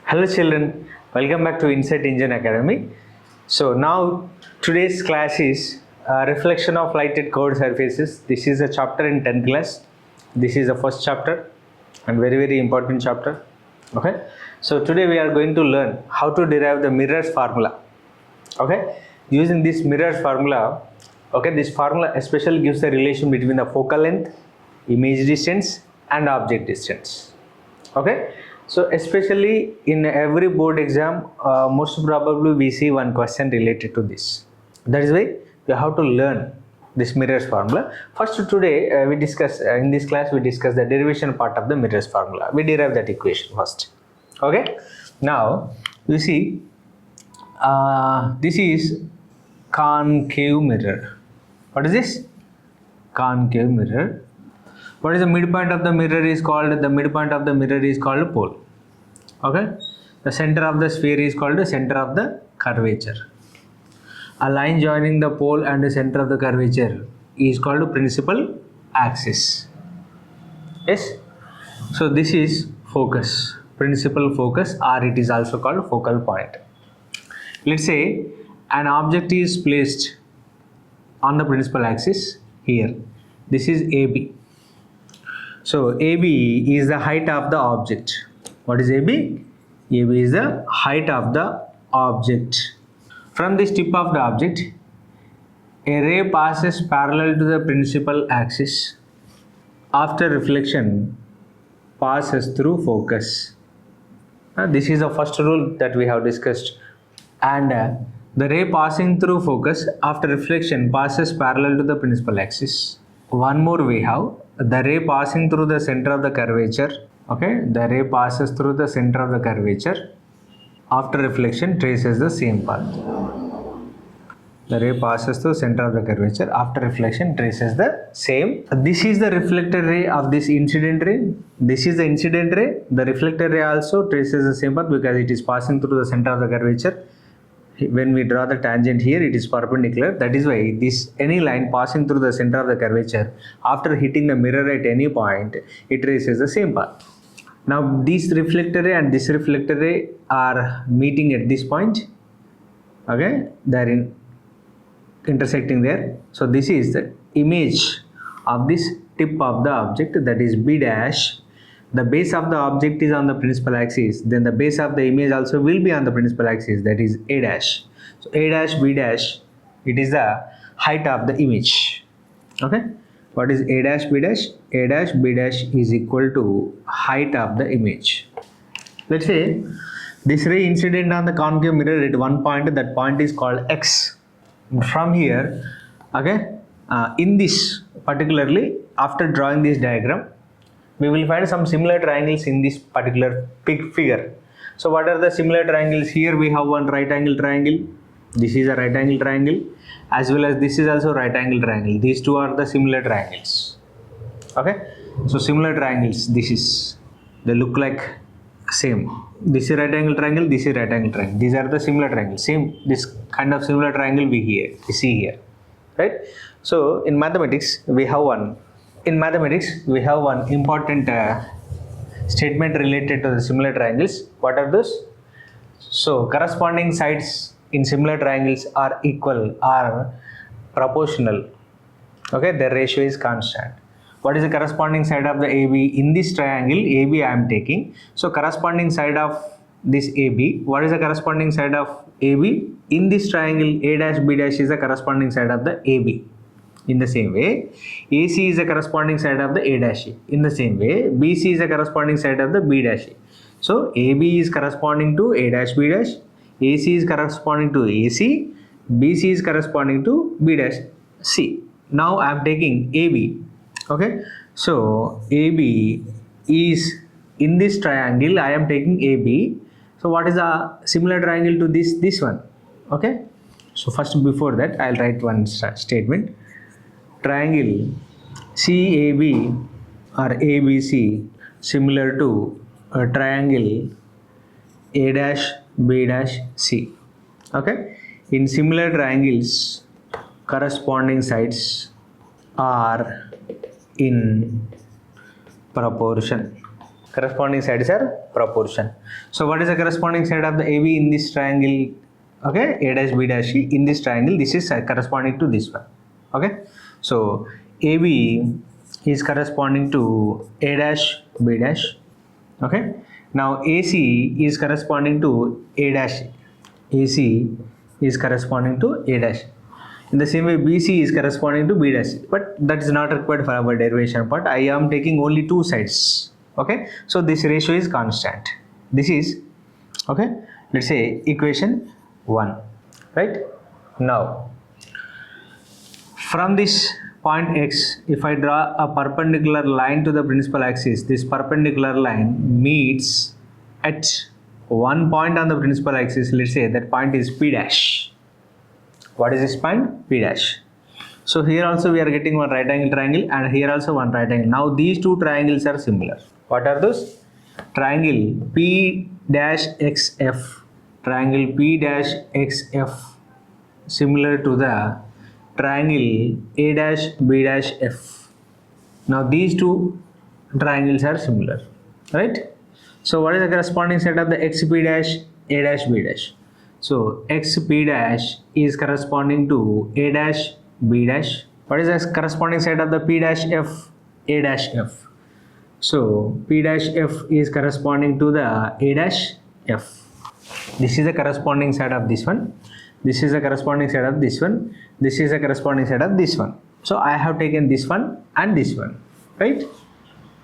Hello children, welcome back to Insight Engine Academy. So now today's class is reflection of light at curved surfaces. This is a chapter in 10th class. This is the first chapter and very important chapter. Okay. So today we are going to learn how to derive the mirrors formula. Okay. Using this mirrors formula, okay, this formula especially gives the relation between the focal length, image distance and object distance. Okay. So especially in every board exam, most probably we see one question related to this. That is why we have to learn this mirrors formula. First today we discuss in this class we discuss the derivation part of the mirrors formula. We derive that equation first. Okay. Now you see this is concave mirror. What is this? Concave mirror. What is the midpoint of the mirror is called? The midpoint of the mirror is called pole. Okay. The center of the sphere is called the center of the curvature. A line joining the pole and the center of the curvature is called principal axis. Yes. So this is focus, principal focus, or it is also called focal point. Let's say an object is placed on the principal axis here. This is AB. So AB is the height of the object. What is AB? AB is the height of the object. From this tip of the object, a ray passes parallel to the principal axis. After reflection, passes through focus. This is the first rule that we have discussed. And the ray passing through focus after reflection passes parallel to the principal axis. One more we have. The ray passing through the center of the curvature. Okay, the ray passes through the center of the curvature. After reflection, traces the same path. The ray passes through center of the curvature. After reflection, traces the same. This is the reflected ray of this incident ray. This is the incident ray. The reflected ray also traces the same path because it is passing through the center of the curvature. When we draw the tangent here, it is perpendicular. That is why this any line passing through the center of the curvature, after hitting the mirror at any point, it traces the same path. Now this reflector ray and this reflector ray are meeting at this point. Okay, they are intersecting there. So this is the image of this tip of the object, that is B dash. The base of the object is on the principal axis, then the base of the image also will be on the principal axis, that is A dash. So A dash B dash, it is the height of the image. Okay. What is A dash B dash? A dash B dash is equal to height of the image. Let's say this ray incident on the concave mirror at one point, that point is called X. From here, okay, in this particularly, after drawing this diagram, we will find some similar triangles in this particular figure. So what are the similar triangles? Here we have one right angle triangle. This is a right angle triangle, as well as this is also right angle triangle. These two are the similar triangles. Okay. So similar triangles, this is, they look like same. This is right angle triangle, this is right angle triangle. These are the similar triangles. Same, this kind of similar triangle we see here. Right. So in mathematics, we have one important statement related to the similar triangles. What are those? So corresponding sides in similar triangles are equal, are proportional. Okay, the ratio is constant. What is the corresponding side of the AB? In this triangle AB I am taking. So corresponding side of this AB. What is the corresponding side of AB? In this triangle A dash B dash is the corresponding side of the AB. In the same way, AC is the corresponding side of the A dash. In the same way, BC is the corresponding side of the B dash. So AB is corresponding to A dash B dash, AC is corresponding to AC, BC is corresponding to B dash C. Now I am taking AB. Okay. So AB is in this triangle. I am taking AB. So what is a similar triangle to this one? Okay. So first, before that, I'll write one statement. Triangle CAB or ABC similar to a triangle A dash B dash C. Okay. In similar triangles, corresponding sides are in proportion. corresponding sides are proportion. So what is the corresponding side of the AB in this triangle? Okay, A dash B dash C in this triangle, this is corresponding to this one. Okay, so AB is corresponding to A dash B dash. Okay, now AC is corresponding to A dash. AC is corresponding to A dash. In the same way, BC is corresponding to B dash, but that is not required for our derivation part. I am taking only two sides. Okay, so this ratio is constant. This is, okay, let's say equation 1, right? Now, from this point X, if I draw a perpendicular line to the principal axis, this perpendicular line meets at one point on the principal axis. Let's say that point is P dash. What is this point? P dash. So here also we are getting one right angle triangle, and here also one right angle. Now these two triangles are similar. What are those? Triangle P dash XF. Triangle P dash XF similar to the triangle A dash B dash F. Now these two triangles are similar, right? So what is the corresponding side of the XP dash A dash B dash? So XP dash is corresponding to A dash B dash. What is the corresponding side of the P dash F? A dash F. So P dash F is corresponding to the A dash F. This is the corresponding side of this one. This is the corresponding side of this one. This is the corresponding side of this one. So I have taken this one and this one, right?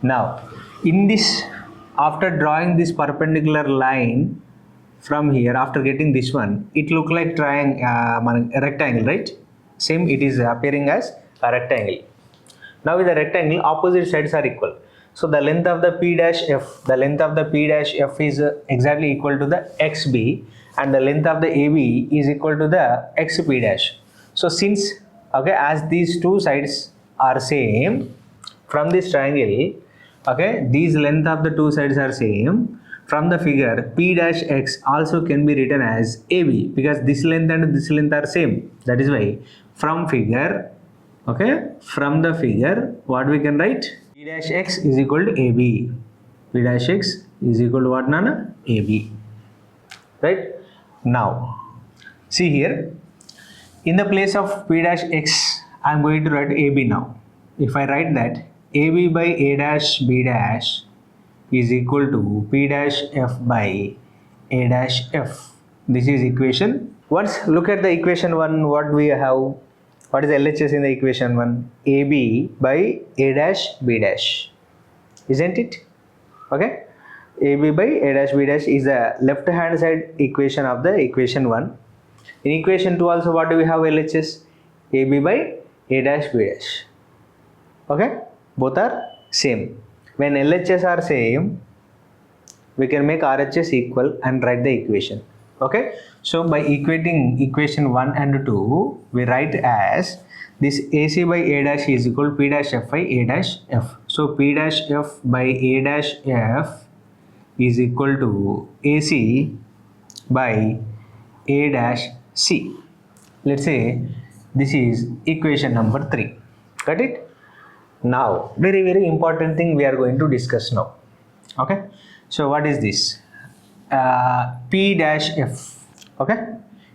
Now, in this, after drawing this perpendicular line from here, after getting this one, it look like a rectangle, right? Same, it is appearing as a rectangle. Now with the rectangle, opposite sides are equal. So the length of the P dash F, the length of the P dash F is exactly equal to the XB, and the length of the AB is equal to the XP dash. So since, okay, as these two sides are same from this triangle, okay, these length of the two sides are same, from the figure P dash X also can be written as AB, because this length and this length are same. That is why from figure, okay, from the figure, what we can write? P dash X is equal to AB. P dash X is equal to what, Nana? AB. Right? Now, see here, in the place of P dash X, I am going to write AB now. If I write that, AB by A dash B dash is equal to P dash F by A dash F. This is equation. Once look at the equation 1, what we have? What is LHS in the equation 1? AB by A dash B dash. Isn't it? Okay. AB by A dash B dash is the left hand side equation of the equation 1. In equation 2 also, what do we have LHS? AB by A dash B dash. Okay. Both are same. When LHS are same, we can make RHS equal and write the equation. Okay. So by equating equation 1 and 2, we write as this AC by A dash is equal to P dash F by A dash F. So P dash F by A dash F is equal to AC by A dash C. Let's say this is equation number 3. Got it? Now, very important thing we are going to discuss now. Okay. So what is this? P dash F. Okay.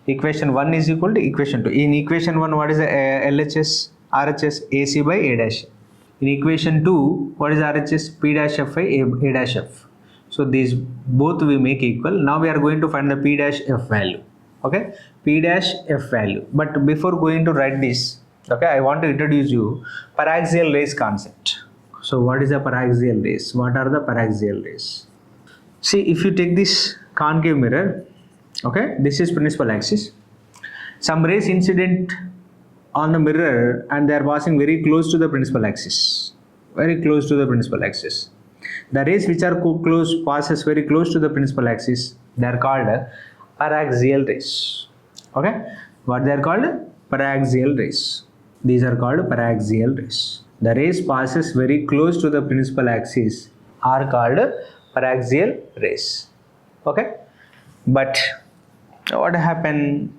Equation 1 is equal to equation 2. In equation 1, what is the LHS? RHS AC by A dash. In equation 2, what is RHS? P dash F by A dash F. So these both we make equal. Now we are going to find the P dash F value. Okay. P dash F value. But before going to write this, okay, I want to introduce you paraxial rays concept. So what is a paraxial rays? What are the paraxial rays? See, if you take this concave mirror, okay, this is principal axis. Some rays incident on the mirror and they are passing very close to the principal axis. Very close to the principal axis. The rays which are close passes very close to the principal axis, they are called paraxial rays. Okay, what they are called? Paraxial rays. These are called paraxial rays. The rays passes very close to the principal axis are called paraxial rays. Okay, but what happen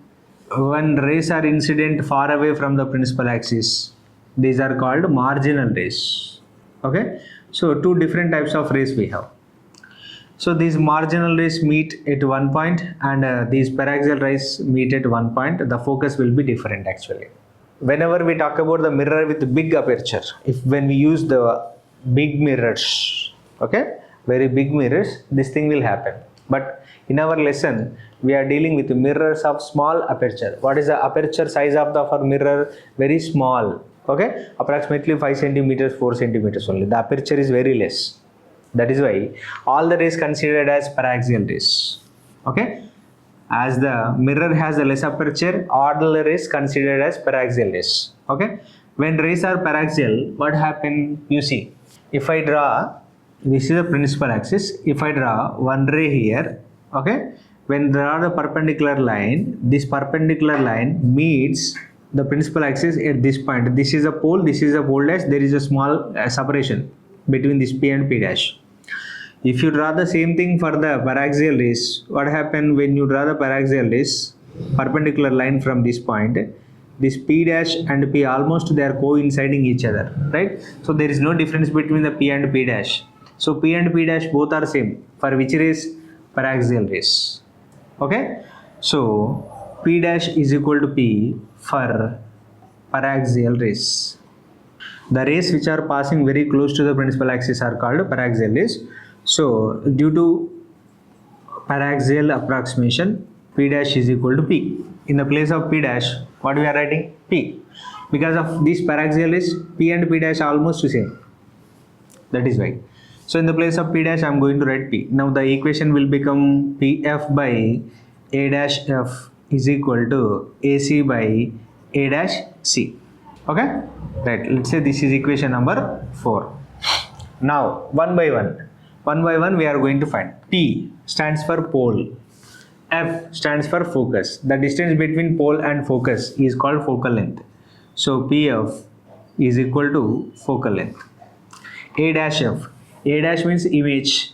when rays are incident far away from the principal axis? These are called marginal rays. Okay, so two different types of rays we have. So these marginal rays meet at one point, and these paraxial rays meet at one point. The focus will be different actually. Whenever we talk about the mirror with big aperture, when we use the big mirrors, okay, very big mirrors, this thing will happen. But in our lesson, we are dealing with mirrors of small aperture. What is the aperture size of our mirror? Very small, okay, approximately 5 centimeters, 4 centimeters only. The aperture is very less. That is why all the rays considered as paraxial rays, okay. As the mirror has a less aperture, all the rays considered as paraxial rays, okay. When rays are paraxial, what happen? You see, if I draw, this is the principal axis. If I draw one ray here, okay, when draw the perpendicular line, this perpendicular line meets the principal axis at this point. This is a pole, this is a pole dash. There is a small separation between this P and P dash. If you draw the same thing for the paraxial rays, what happen when you draw the paraxial rays, perpendicular line from this point, this P dash and P almost they are coinciding each other, right? So there is no difference between the P and P dash. So P and P dash both are same. For which rays? Paraxial rays, okay? So P dash is equal to P for paraxial rays. The rays which are passing very close to the principal axis are called paraxial rays. So due to paraxial approximation, P dash is equal to P. In the place of P dash, what we are writing? P. Because of this paraxial rays, P and P dash are almost the same. That is why. So in the place of P dash, I am going to write P. Now the equation will become PF by A dash F is equal to AC by A dash C. Okay? Right. Let's say this is equation number 4. Now one by one we are going to find. P stands for pole. F stands for focus. The distance between pole and focus is called focal length. So PF is equal to focal length. A dash F. A dash means image.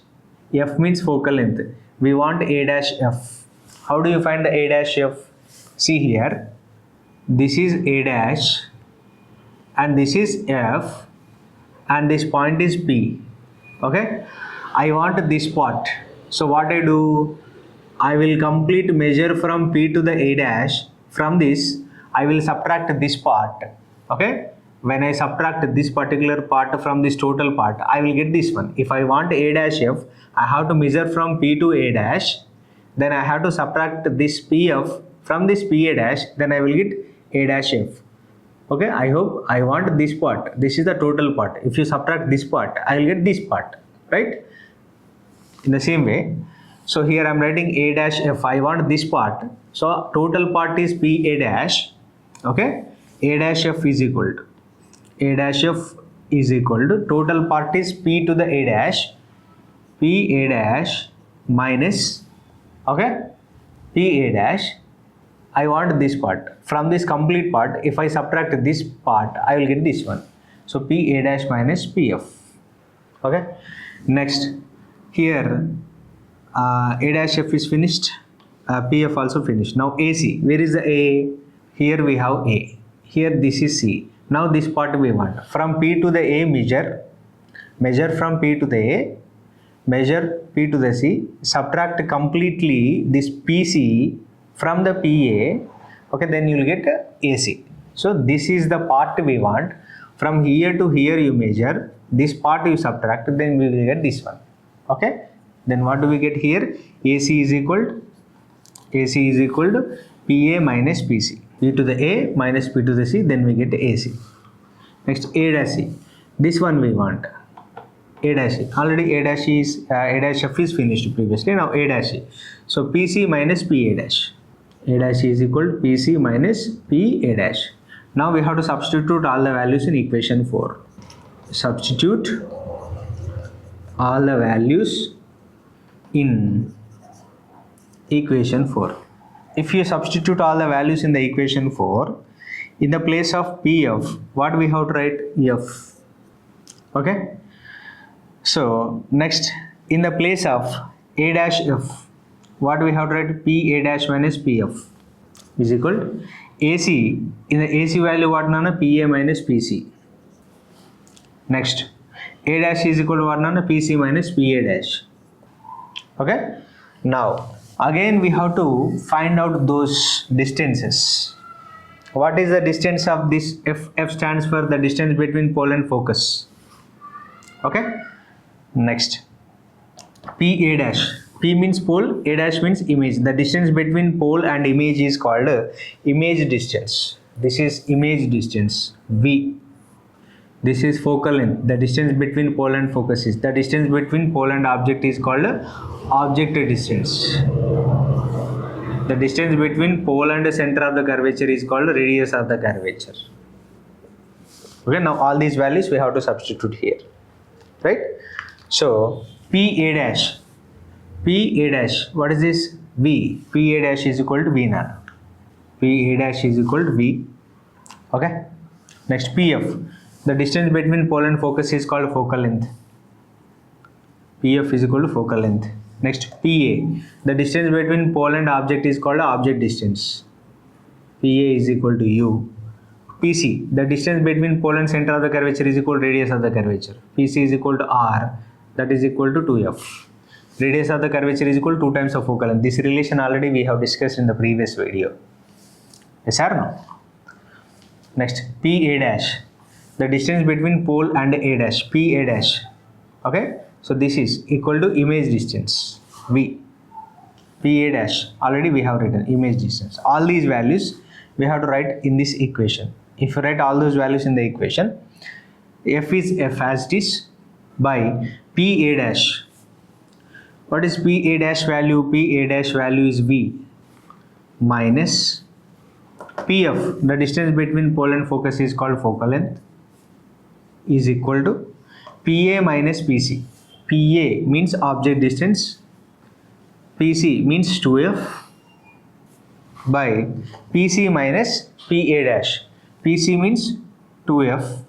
F means focal length. We want A dash F. How do you find the A dash F? See here. This is A dash and this is F and this point is P. Okay. I want this part. So what I do? I will complete measure from P to the A dash. From this, I will subtract this part. Okay. When I subtract this particular part from this total part, I will get this one. If I want A dash F, I have to measure from P to A dash. Then I have to subtract this PF from this PA dash. Then I will get A dash F. Okay. I hope I want this part. This is the total part. If you subtract this part, I will get this part. Right. In the same way. So here I am writing A dash F. I want this part. So total part is PA dash. Okay. A dash F is equal to. A dash F is equal to total part is P to the A dash. P A dash minus. Okay. P A dash. I want this part. From this complete part, if I subtract this part, I will get this one. So P A dash minus PF. Okay. Next. Here. A dash F is finished, PF also finished. Now AC, where is the A? Here we have A, here this is C. Now this part we want. From P to the A measure from P to the A, measure P to the C, subtract completely this PC from the PA, okay, then you will get AC. So this is the part we want. From here to here you measure, this part you subtract, then we will get this one, okay. Then what do we get here? AC is equal to PA minus PC. P to the A minus P to the C, then we get AC. Next A dash C. This one we want. A dash C. Already A dash F is finished previously. Now A dash C. So PC minus PA dash. A dash C is equal to PC minus PA dash. Now we have to substitute all the values in equation 4. Substitute all the values in equation 4. If you substitute all the values in the equation 4, in the place of PF, what we have to write? F. Okay. So next, in the place of A dash F, what we have to write? PA dash minus PF is equal to AC. In the AC value, what nana? PA minus PC. Next, A dash is equal to what nana? PC minus PA dash. Okay. Now again we have to find out those distances. What is the distance of this? F stands for the distance between pole and focus. Okay. Next, P A dash. P means pole, A dash means image. The distance between pole and image is called image distance. This is image distance V. This is focal length. The distance between pole and focus is. The distance between pole and object is called object distance. The distance between pole and the center of the curvature is called radius of the curvature. Okay, now all these values we have to substitute here, right? So P A dash. P A dash, what is this? V. P A dash is equal to V naught. P A dash is equal to V. Okay. Next, P F. The distance between pole and focus is called focal length. P F is equal to focal length. Next, P A. The distance between pole and object is called object distance. P A is equal to U. P C. The distance between pole and center of the curvature is equal to radius of the curvature. P C is equal to R. That is equal to 2F. Radius of the curvature is equal to 2 times of focal length. This relation already we have discussed in the previous video. Yes or no? Next, P A dash. The distance between pole and A dash. P A dash. Okay. So this is equal to image distance V. P A dash. Already we have written image distance. All these values we have to write in this equation. If you write all those values in the equation, F is F as it is by P A dash. What is P A dash value? P A dash value is V minus P F. The distance between pole and focus is called focal length, is equal to P A minus P C. P A means object distance, P C means 2F by P C minus P A dash. P C means 2F.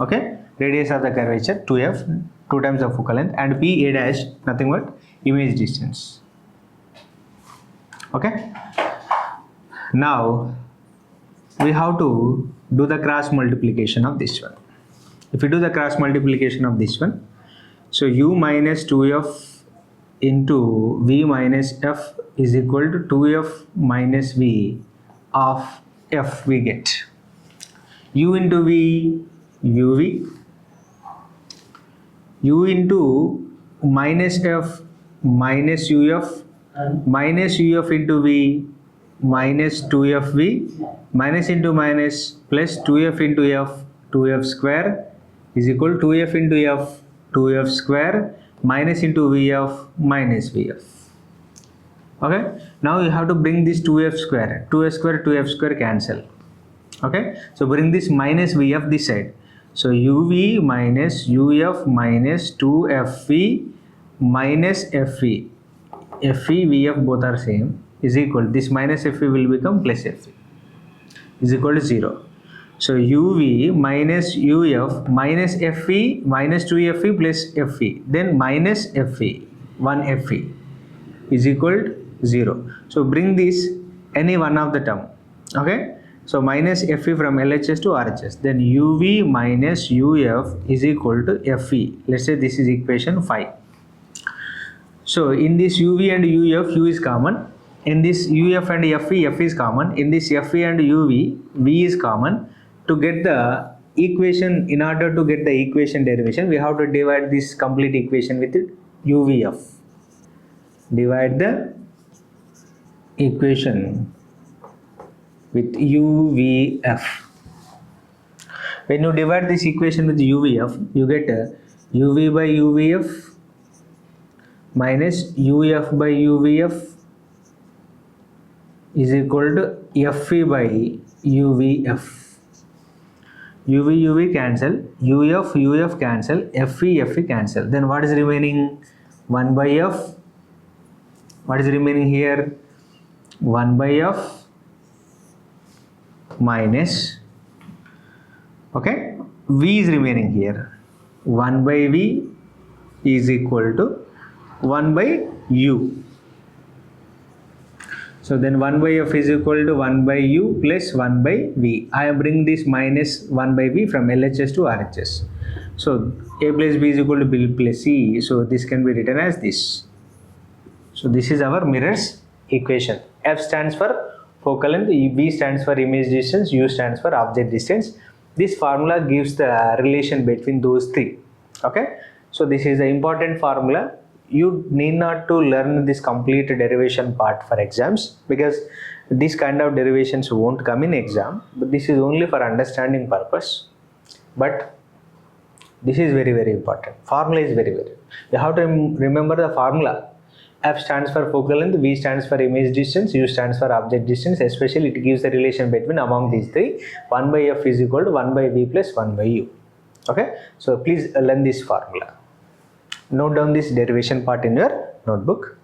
Okay, radius of the curvature 2F, 2 times of focal length, and P A dash nothing but image distance. Okay. Now we have to do the cross multiplication of this one. If we do the cross multiplication of this one, so U minus 2F into V minus F is equal to 2F minus V of F we get. U into V, UV. U into minus F minus UF, minus UF into V minus 2FV, minus into minus plus 2F into F, 2F square is equal to 2F into F, 2F square minus into VF minus VF. Okay, now you have to bring this 2F square, 2F square cancel. Okay, so bring this minus VF this side. So UV minus UF minus 2FV minus FV. FV, VF both are same is equal. This minus FV will become plus FV is equal to 0. So UV minus UF minus FV minus 2FV plus FV. Then minus FV, 1FV is equal to 0. So bring this any one of the term. Okay. So minus FV from LHS to RHS. Then UV minus UF is equal to FV. Let's say this is equation 5. So in this UV and UF, U is common. In this UF and FV, F is common. In this FV and UV, V is common. To get the equation, in order to get the equation derivation, we have to divide this complete equation with UVF. Divide the equation with UVF. When you divide this equation with UVF, you get UV by UVF minus UF by UVF is equal to FV by UVF. UV cancel, UF cancel, FV cancel. Then what is remaining? 1 by F. What is remaining here? 1 by F minus, okay, V is remaining here. 1 by V is equal to 1 by U. So then 1 by F is equal to 1 by U plus 1 by V. I bring this minus 1 by V from LHS to RHS. So A plus B is equal to B plus C. So this can be written as this. So this is our mirrors equation. F stands for focal length, V stands for image distance, U stands for object distance. This formula gives the relation between those three. Okay. So this is the important formula. You need not to learn this complete derivation part for exams, because this kind of derivations won't come in exam, but this is only for understanding purpose. But this is very, very important. Formula is very, very. You have to remember the formula. F stands for focal length, V stands for image distance, U stands for object distance. Especially it gives the relation between among these three. 1 by F is equal to 1 by V plus 1 by U. Okay. So please learn this formula. Note down this derivation part in your notebook.